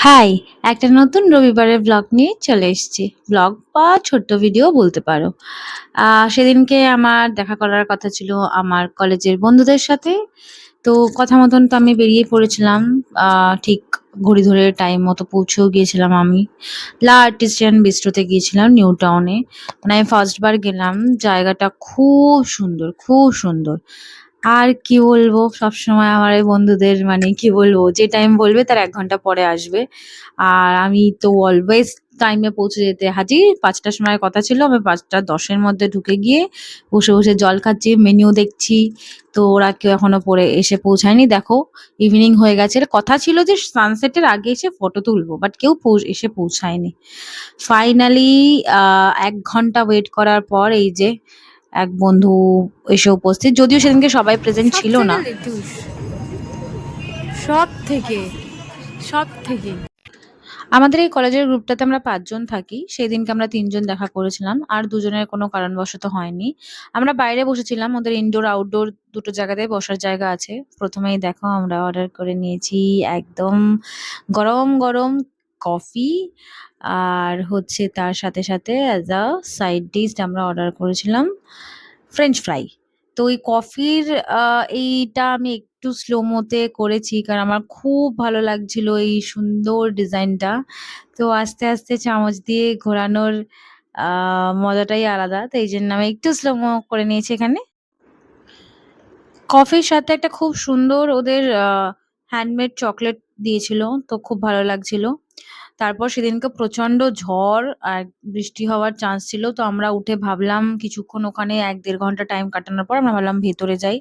High! একটা নতুন রবিবারের ব্লগ নিয়ে চলে এসেছি। ব্লগ বা ছোট্ট ভিডিও বলতে পারো। সেদিনকে আমার দেখা করার কথা ছিল আমার কলেজের বন্ধুদের সাথে। তো কথা মতন তো আমি বেরিয়ে পড়েছিলাম। আ ঠিক ঘড়ি ধরে টাইম মতো পৌঁছেও গিয়েছিলাম আমি। লা আর্টিসিয়ান বিস্ট্রোতে গিয়েছিলাম নিউ টাউনে। মানে আমি ফার্স্ট বার গেলাম। জায়গাটা খুব সুন্দর, খুব সুন্দর। আর কি বলবো? সবসময় আমার এই বন্ধুদের মানে কি বলবো? যে টাইম বলবে তার ১ ঘন্টা পরে আসবে। আর আমি তো অলওয়েজ টাইমে পৌঁছে যেতে হাজির। ৫ টার সময় কথা ছিল। আমি ৫টা ১০ এর মধ্যে ঢুকে গিয়ে বসে জল খাচ্ছি, মেনু দেখছি। তো ওরা কেউ এখনো এসে পৌঁছায়নি। দেখো ইভনিং হয়ে গেছে। এর কথা ছিল যে সানসেটের আগে এসে ফটো তুলবো। বাট কেউ এসে পৌঁছায়নি। ফাইনালি ১ ঘন্টা ওয়েট করার পর এই যে এক বন্ধু এসে উপস্থিত। যদিও সেদিনকে সবাই প্রেজেন্ট ছিল সবথেকে না। লেটুস সবথেকে সবথেকে আমাদের এই কলেজের গ্রুপটাতে আমরা ৫ জন থাকি। সেদিনকে আমরা ৩ জন দেখা করেছিলাম। আর ২ জনের কোনো কারণবশত হয়নি। আমরা বাইরে বসেছিলাম। ওদের ইনডোর, আউটডোর দুটো জায়গাতেই বসার জায়গা আছে। ১ম এই দেখো আমরা অর্ডার করে নিয়েছি একদম গরম, গরম কফি। আর হচ্ছে তার সাথে অ্যাজ আ সাইড ডিশ আমরা অর্ডার করেছিলাম ফ্রেঞ্চ ফ্রাই। তো ওই কফির আ এইটা আমি একটু স্লো মোতে করেছি। কারণ আমার খুব ভালো লাগছিল এই সুন্দর ডিজাইনটা। তো আস্তে চামচ দিয়ে ঘোরানোর আ মজাটাই আলাদা। তো এইজন্য আমি একটু স্লো মো করে নিয়েছি এখানে। কফির সাথে একটা খুব সুন্দর ওদের হ্যান্ডমেড চকোলেট দিয়েছিল। তো খুব ভালো লাগছিল। তারপর সেদিনকে প্রচন্ড ঝড় আর বৃষ্টি হওয়ার চান্স ছিল। তো আমরা উঠে ভাবলাম কিছুক্ষণ ওখানে ১-১.৫ ঘন্টা টাইম কাটানোর পর আমরা ভাবলাম ভেতরে যাই।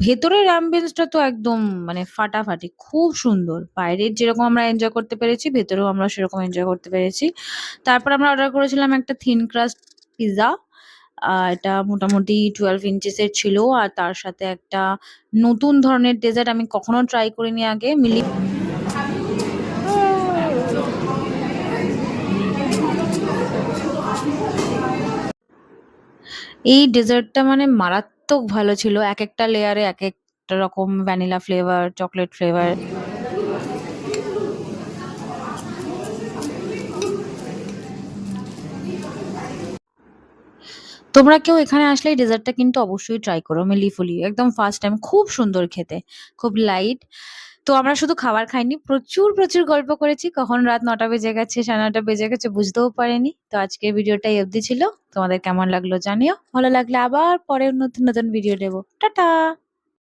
ভেতরের অ্যাম্বিয়েন্সটা তো একদম মানে ফাটাফাটি। খুব সুন্দর। বাইরের যেরকম আমরা এনজয় করতে পেরেছি, ভেতরেও আমরা সেরকম এনজয় করতে পেরেছি। তারপর আমরা অর্ডার করেছিলাম একটা থিন ক্রাস্ট পিজ্জা। এটা মোটামুটি 12 ইঞ্চিস এর ছিল। আর তার সাথে একটা নতুন ধরনের ডেজার্ট আমি কখনো ট্রাই করিনি আগে। এই ডেজার্টটা মানে মারাত্মক ভালো ছিল। একেকটা লেয়ারে একেকটা রকম ভ্যানিলা ফ্লেভার, চকোলেট ফ্লেভার। তোমরা কেউ এখানে আসলে এই ডেজার্টটা কিন্তু অবশ্যই ট্রাই করো। মিলি-ফুলি একদম ফার্স্ট টাইম খুব সুন্দর খেতে। খুব লাইট। তো আমরা শুধু খাবার খাইনি। প্রচুর গল্প করেছি। কখন রাত ৯টা বেজে গেছে, ৯:৩০ বেজে গেছে বুঝতেও পারিনি। তো আজকের ভিডিওটা এই অবধি ছিল। তোমাদের কেমন লাগলো জানিও। ভালো লাগলে আবার পরে নতুন ভিডিও দেব। টাটা!